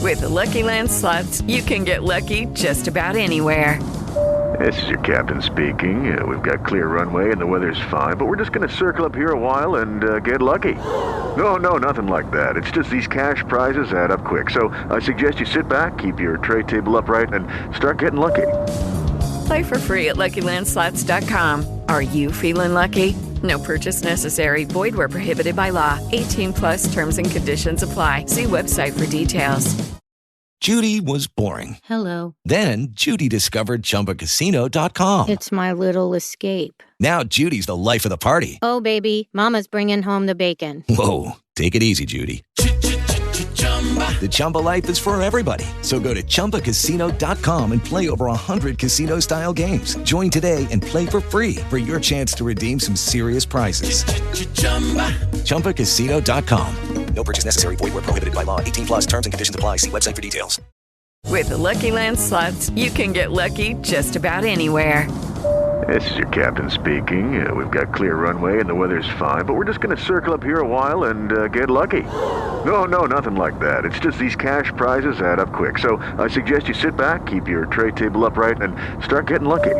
With the Lucky Land Slots, you can get lucky just about anywhere. This is your captain speaking. We've got clear runway and the weather's fine, but we're just going to circle up here a while and get lucky. No, nothing like that. It's just these cash prizes add up quick. So I suggest you sit back, keep your tray table upright, and start getting lucky. Play for free at LuckyLandSlots.com. Are you feeling lucky? No purchase necessary. Void where prohibited by law. 18 plus terms and conditions apply. See website for details. Judy was boring. Hello. Then Judy discovered ChumbaCasino.com. It's my little escape. Now Judy's the life of the party. Oh, baby, mama's bringing home the bacon. Whoa, take it easy, Judy. The Chumba life is for everybody. So go to ChumbaCasino.com and play over 100 casino-style games. Join today and play for free for your chance to redeem some serious prizes. ChumbaCasino.com. No purchase necessary. Void where prohibited by law. 18 plus terms and conditions apply. See website for details. With the Lucky Land Slots, you can get lucky just about anywhere. This is your captain speaking. We've got clear runway and the weather's fine, but we're just going to circle up here a while and get lucky. No, nothing like that. It's just these cash prizes add up quick. So I suggest you sit back, keep your tray table upright, and start getting lucky.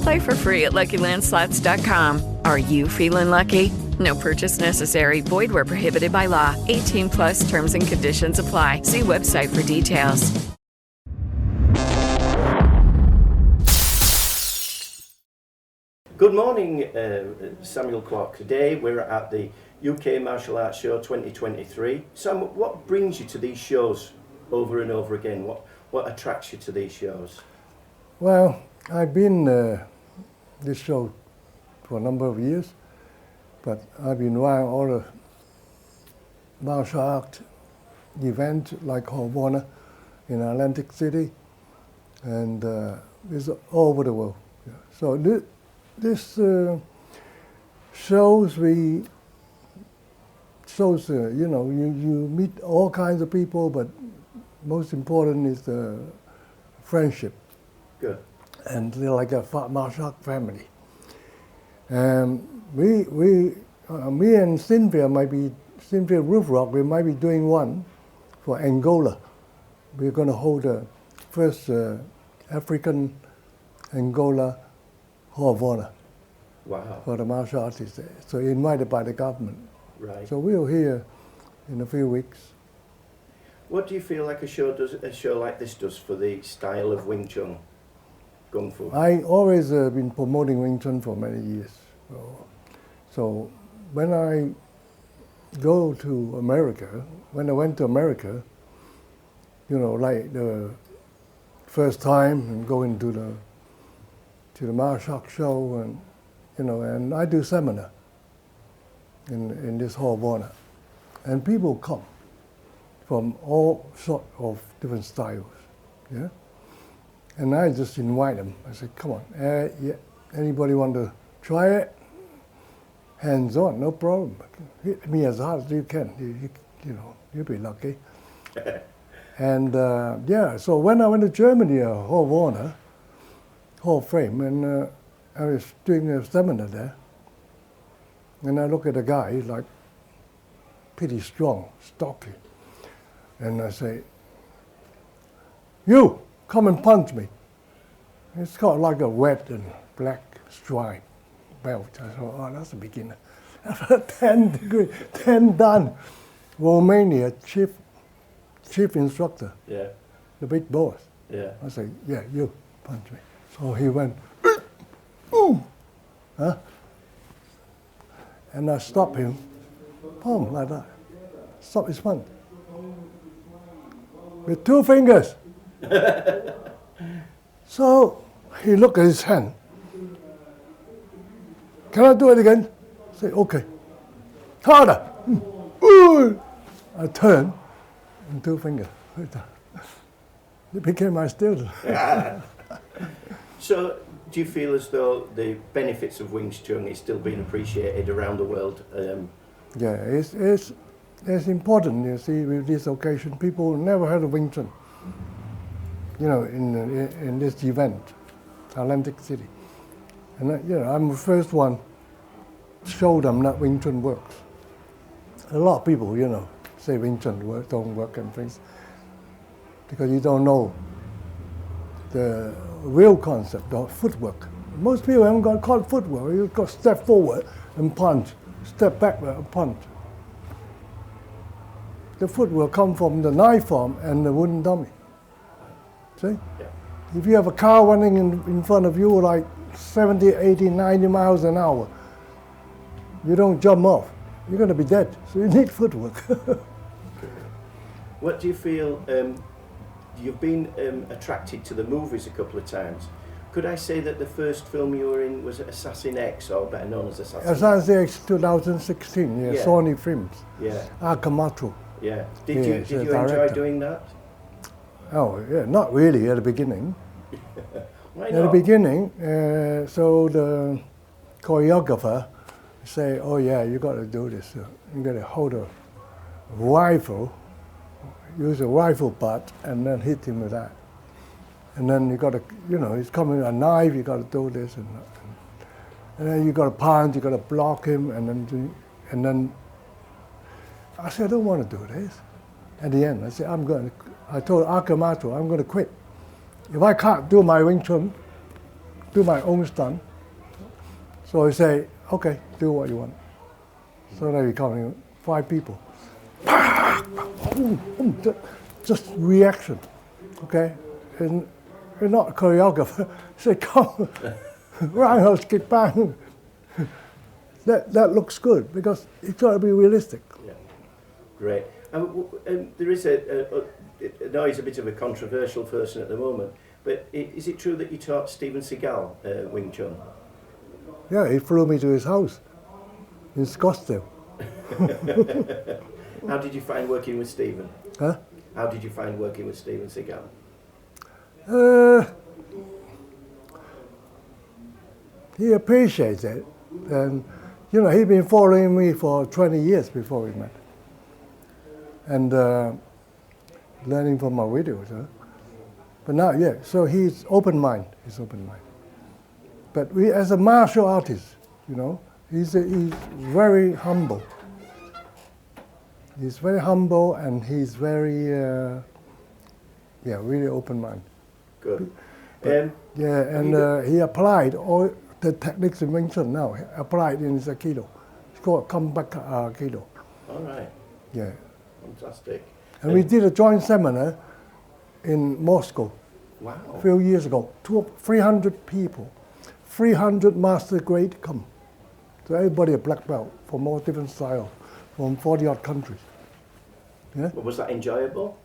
Play for free at LuckyLandSlots.com. Are you feeling lucky? No purchase necessary. Void where prohibited by law. 18 plus terms and conditions apply. See website for details. Good morning, Samuel Kwok. Today we're at the UK Martial Arts Show 2023. Sam, what brings you to these shows over and over again? What attracts you to these shows? Well, I've been this show for a number of years, but I've been around all the martial art events like Havana in Atlantic City, and it's all over the world. Yeah. So this shows you meet all kinds of people, but most important is the friendship. Good. And they're like a martial art family. And me and Cynthia Roofrock, we might be doing one for Angola. We're going to hold the first African Angola Hall of Honor. Wow. For the martial artists there. So invited by the government. Right. So we'll hear in a few weeks. What do you feel like a show like this does for the style of Wing Chun, Kung Fu? I always been promoting Wing Chun for many years. So when I go to America, when I went to America, like the first time and going to the martial art show, and I do seminar in this Hall of Honor, and people come from all sorts of different styles, yeah. And I just invite them. I say, come on, yeah, anybody want to try it? Hands on, no problem. Hit me as hard as you can. You'll be lucky. And so when I went to Germany, Hall of Honor, Hall of Fame, and I was doing a seminar there, and I look at a guy, he's like pretty strong, stocky, and I say, you, come and punch me. It's got like a red and black stripe belt. I thought, oh, that's a beginner. 10 done. Romania chief instructor, Yeah. the big boss. Yeah. I say, yeah, you punch me. So he went, boom, huh? And I stopped him, boom, like that. Stop his punch. With 2 fingers. So he looked at his hand. Can I do it again? I say, okay. Harder. Ooh. I turned, and 2 fingers. It became my student. So, do you feel as though the benefits of Wing Chun is still being appreciated around the world? Yeah, it's important. You see, with this occasion, people never heard of Wing Chun. In this event, Atlantic City, and I'm the first one to show them that Wing Chun works. A lot of people, say Wing Chun don't work and things. because you don't know the real concept of footwork. Most people haven't got called footwork. You've got step forward and punch, step backward and punch. The footwork comes from the knife form and the wooden dummy. See? Yeah. If you have a car running in front of you like 70, 80, 90 miles an hour, you don't jump off. You're going to be dead. So you need footwork. What do you feel, you've been attracted to the movies a couple of times. Could I say that the first film you were in was Assassin X, or better known as Assassin Assassin X 2016, yeah, Sony Films. Yeah. Akamatsu. Yeah. Did you enjoy director. doing that? Oh, yeah, not really at the beginning. Why At not? the beginning, so the choreographer say, oh yeah, you got to do this. You got to hold a rifle, use a rifle butt, and then hit him with that. And then you got to, he's coming with a knife, you got to do this, and then you got to punch, you got to block him, and then I said, I don't want to do this. At the end, I said, I told Akamatsu, I'm going to quit. If I can't do my Wing Chun, do my own stunt. So he say, okay, do what you want. So then we come in, 5 people. Just reaction, okay? And you're not a choreographer. Say, come, roundhouse kick, bang. That looks good because it's got to be realistic. Yeah. Great. There is I know he's a bit of a controversial person at the moment, but is it true that you taught Steven Seagal Wing Chun? Yeah, he flew me to his house in Scottsdale. How did you find working with Steven? Huh? How did you find working with Steven Seagal? He appreciates it. And, he'd been following me for 20 years before we met. And learning from my videos. Huh? But now, yeah, so he's open-minded. But as a martial artist, he's very humble. He's very humble and he's very, really open-minded. Good. He applied all the techniques in Wing Chun now, applied in his Aikido. It's called comeback Aikido. All right. Yeah. Fantastic. And we did a joint seminar in Moscow. Wow. A few years ago. 300 people, 300 master grade come. So everybody a black belt from all different styles, from 40-odd countries. Yeah. But was that enjoyable?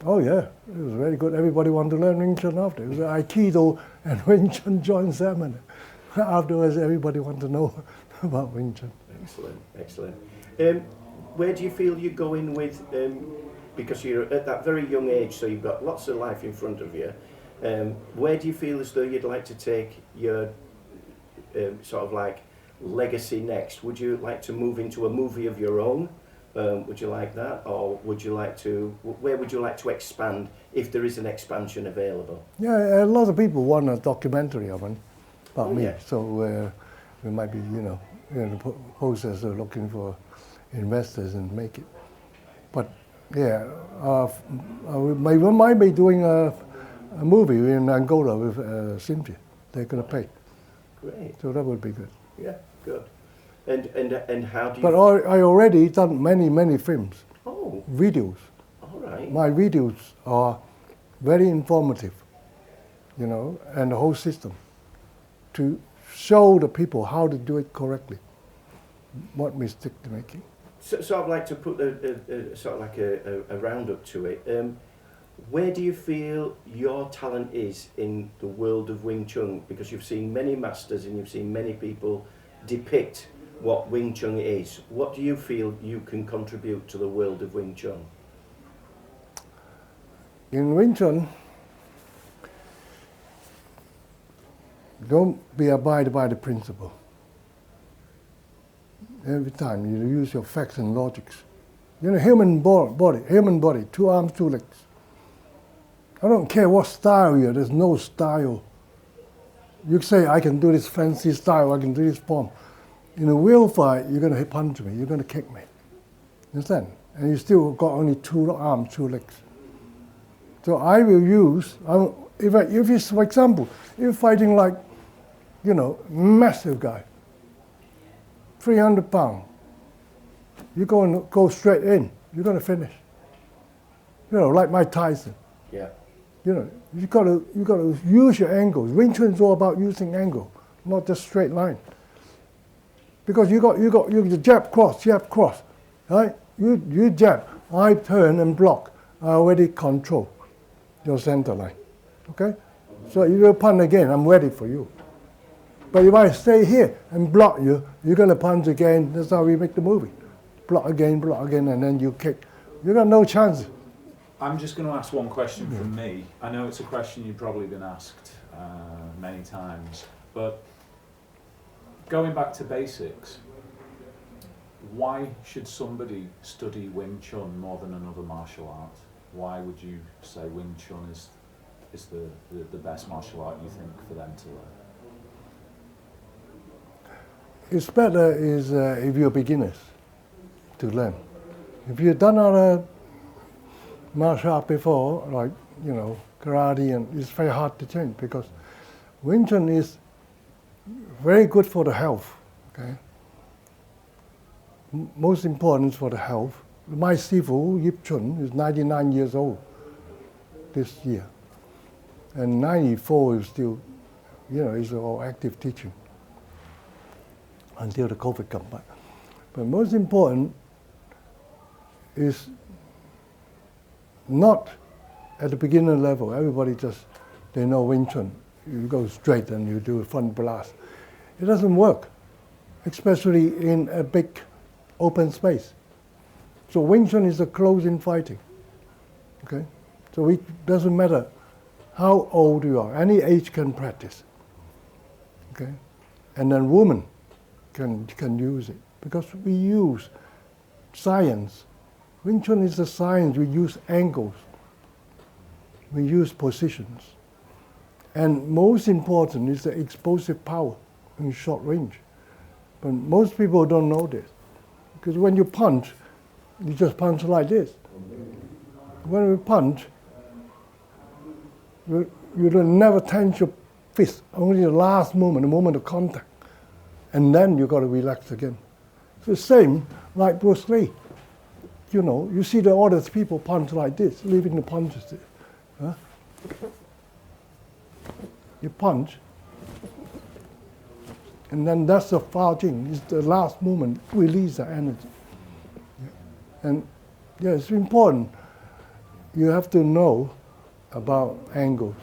Oh yeah, it was very good. Everybody wanted to learn Wing Chun after. It was an Aikido and Wing Chun joint seminar. Afterwards, everybody wanted to know about Wing Chun. Excellent. Where do you feel you're going with, because you're at that very young age, so you've got lots of life in front of you, where do you feel as though you'd like to take your sort of like legacy next? Would you like to move into a movie of your own? Would you like that? Or would you like to, where would you like to expand if there is an expansion available? Yeah, a lot of people want a documentary of it about me. Yeah. So we might be, in the process of looking for investors and make it. But yeah, we might be doing a movie in Angola with Cynthia. They're going to pay. Great. So that would be good. Yeah, good. And how do you... But I already done many films. Oh. Videos. All right. My videos are very informative, and the whole system to show the people how to do it correctly, what mistake they're making. So I'd like to put a sort of like a roundup to it. Where do you feel your talent is in the world of Wing Chun? Because you've seen many masters and you've seen many people depict what Wing Chun is. What do you feel you can contribute to the world of Wing Chun? In Wing Chun, don't be abided by the principle. Every time you use your facts and logics. Human body, 2 arms, 2 legs. I don't care what style you're, there's no style. You say, I can do this fancy style, I can do this form. In a real fight, you're going to punch me, you're going to kick me. Understand? And you still got only 2 arms, 2 legs. So I will use, if it's, for example, if you're fighting like, massive guy, 300 pounds, you're going to go straight in. You're going to finish. Like Mike Tyson. Yeah. You got to use your angles. Wing Chun is all about using angle, not just straight line. Because you jab cross, right? You jab, I turn and block. I already control your center line, okay? So if you punch again, I'm ready for you. But if I stay here and block you, you're going to punch again. That's how we make the movie. Block again, and then you kick. You got no chance. I'm just going to ask one question from me. I know it's a question you've probably been asked many times, but going back to basics, why should somebody study Wing Chun more than another martial art? Why would you say Wing Chun is the best martial art you think for them to learn? It's better if you're beginners to learn. If you've done other martial art before, like karate, and it's very hard to change because Wing Chun is very good for the health. Okay. Most important for the health. My Sifu Chun is 99 years old this year, and 94 is still, he's all active teaching until the COVID comes back. But most important is not at the beginner level. Everybody they know Wing Chun. You go straight and you do a front blast. It doesn't work, especially in a big open space. So Wing Chun is a close-in fighting. Okay, so it doesn't matter how old you are. Any age can practice. Okay, and then women can use it because we use science. Wing Chun is a science. We use angles. We use positions. And most important is the explosive power in short range. But most people don't know this. Because when you punch, you just punch like this. When we punch, you don't never tense your fist, only the last moment, the moment of contact. And then you got to relax again. It's the same like Bruce Lee. You see all these people punch like this, leaving the punches there. Huh? You punch, and then that's the far thing. It's the last moment, release the energy. And it's important. You have to know about angles.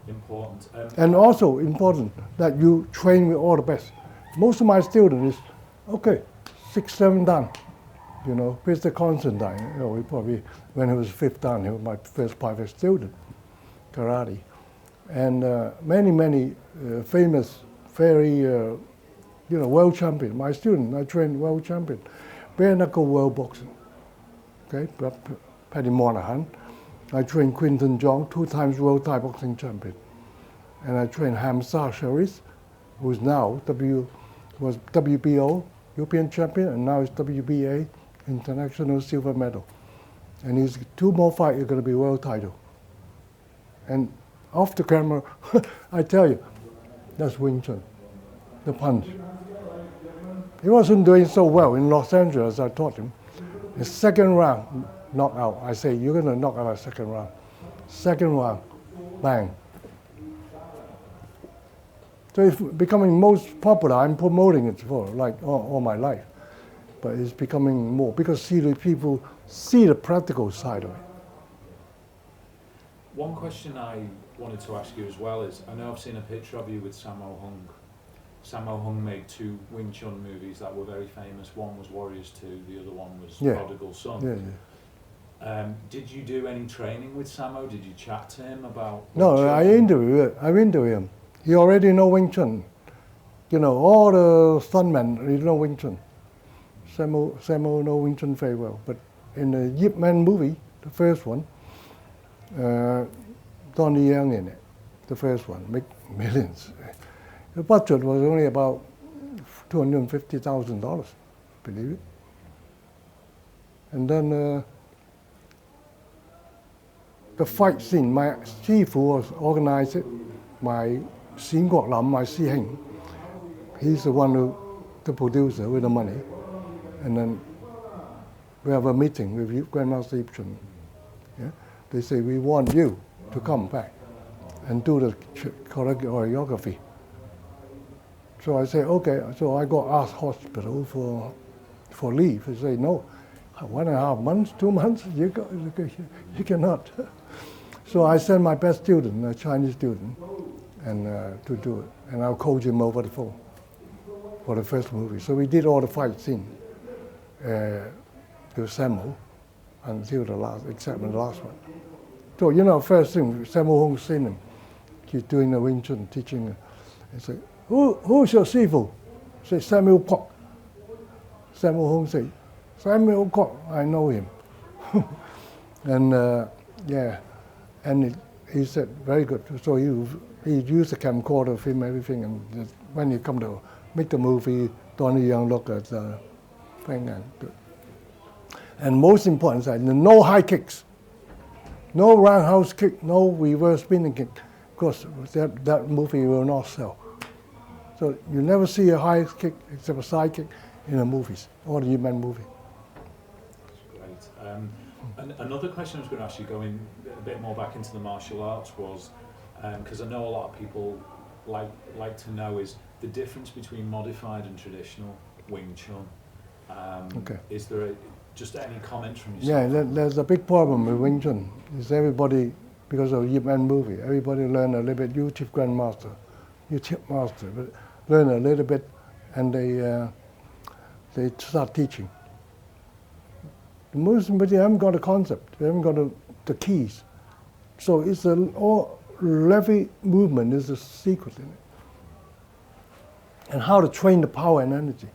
Important. And also important that you train with all the best. Most of my students is, okay, 6, 7 dan. Mr. Constantine, he probably, when he was 5th dan, he was my first private student, karate. And many famous, very, world champion. My student, I trained world champion. Bare knuckle world boxing. Okay, Paddy Monahan. I trained Quinton Jong, 2 times world Thai boxing champion. And I trained Hamza Sharif, who's now was WBO European champion, and now is WBA international silver medal. And he's 2 more fights are going to be world title. And off the camera, I tell you, that's Wing Chun, the punch. He wasn't doing so well in Los Angeles, I taught him. The second round, knockout. I say, you're going to knock out a second round. Second round, bang. So it's becoming most popular. I'm promoting it for all my life. But it's becoming more because people see the practical side of it. One question I wanted to ask you as well is, I know I've seen a picture of you with Sammo Hung. Sammo Hung made 2 Wing Chun movies that were very famous. One was Warriors 2, the other one was Prodigal Son. Yeah. Did you do any training with Sammo? Did you chat to him about Wing Chun? I interview him. He already know Wing Chun. All the stuntmen, know Wing Chun. Sammo know Wing Chun very well. But in the Yip Man movie, the first one, Donnie Young in it, the first one, make millions. The budget was only about $250,000, believe it. And then the fight scene, my Sifu was organized it. My Seagal, my Sammo Hung, he's the one the producer with the money. And then we have a meeting with Grandmaster Wing Chun. Yeah? They say, we want you to come back and do the choreography. So I say, okay. So I got asked hospital for leave. They say, no, 1.5 months, 2 months, you cannot. So I sent my best student, a Chinese student, and to do it. And I'll coach him over the phone for the first movie. So we did all the fight scene with Sammo until the last, except the last one. So, first thing, Sammo Hung seen him. He's doing the Wing Chun, teaching. He said, who's your Sifu? Say, Samuel Kwok. Sammo Hung said, Samuel Kwok, I know him. And and he said, very good. So he used a camcorder, film everything, and when he come to make the movie, Donnie Young look at the thing and good. And most important, no high kicks, no roundhouse kick, no reverse spinning kick, because that movie will not sell. So you never see a high kick except a side kick in the movies, or the human movie. Great. And another question I was going to ask you, going a bit more back into the martial arts, was because I know a lot of people like to know is the difference between modified and traditional Wing Chun. Okay. Is there just any comments from yourself? Yeah, there's a big problem with Wing Chun. Is everybody, because of Yip Man movie, everybody learn a little bit. You chief grandmaster, you chief master, but learn a little bit, and they start teaching. The Muslim, but they haven't got a concept. They haven't got the keys. So it's all levy movement is the secret in it. And how to train the power and energy.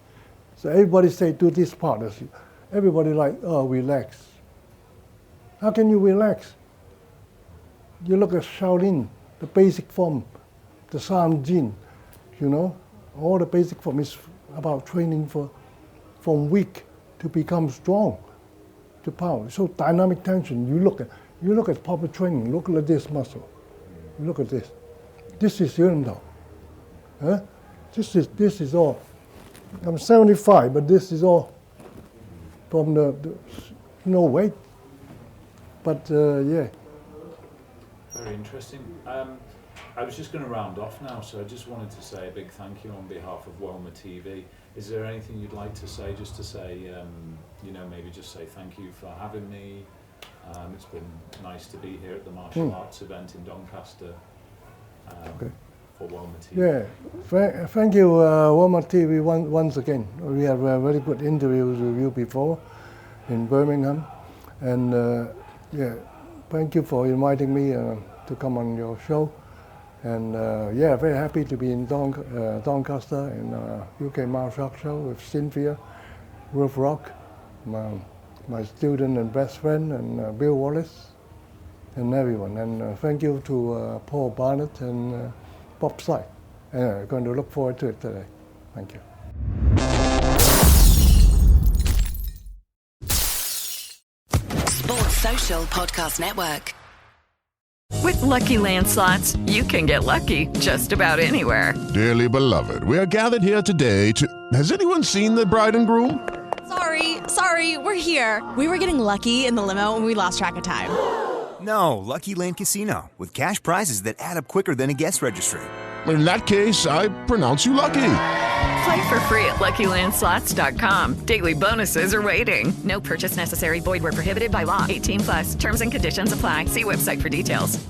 So everybody say, do this part. Everybody relax. How can you relax? You look at Shaolin, the basic form, the San Jin, all the basic form is about training from weak to become strong, to power. So dynamic tension, you look at proper training, look at this muscle. Look at this. This is Yunto. Huh? This is all. I'm 75, but this is all from the no weight. But yeah. Very interesting. I was just going to round off now, so I just wanted to say a big thank you on behalf of Woma TV. Is there anything you'd like to say, just to say, maybe just say thank you for having me? It's been nice to be here at the martial arts event in Doncaster for Woma TV. Yeah, thank you, Woma TV, once again. We have very good interviews with you before in Birmingham, and thank you for inviting me to come on your show. And very happy to be in Doncaster in UK Martial Arts Show with Cynthia, Ruth Rock, my student and best friend, and Bill Wallace, and everyone. And thank you to Paul Barnett and Bob Sy. Anyway, going to look forward to it today. Thank you. Sports Social Podcast Network. With Lucky Land Slots, you can get lucky just about anywhere. Dearly beloved, we are gathered here today to... Has anyone seen the bride and groom? Sorry, we're here. We were getting lucky in the limo and we lost track of time. No, Lucky Land Casino, with cash prizes that add up quicker than a guest registry. In that case, I pronounce you lucky. Play for free at LuckyLandSlots.com. Daily bonuses are waiting. No purchase necessary. Void where prohibited by law. 18+. Terms and conditions apply. See website for details.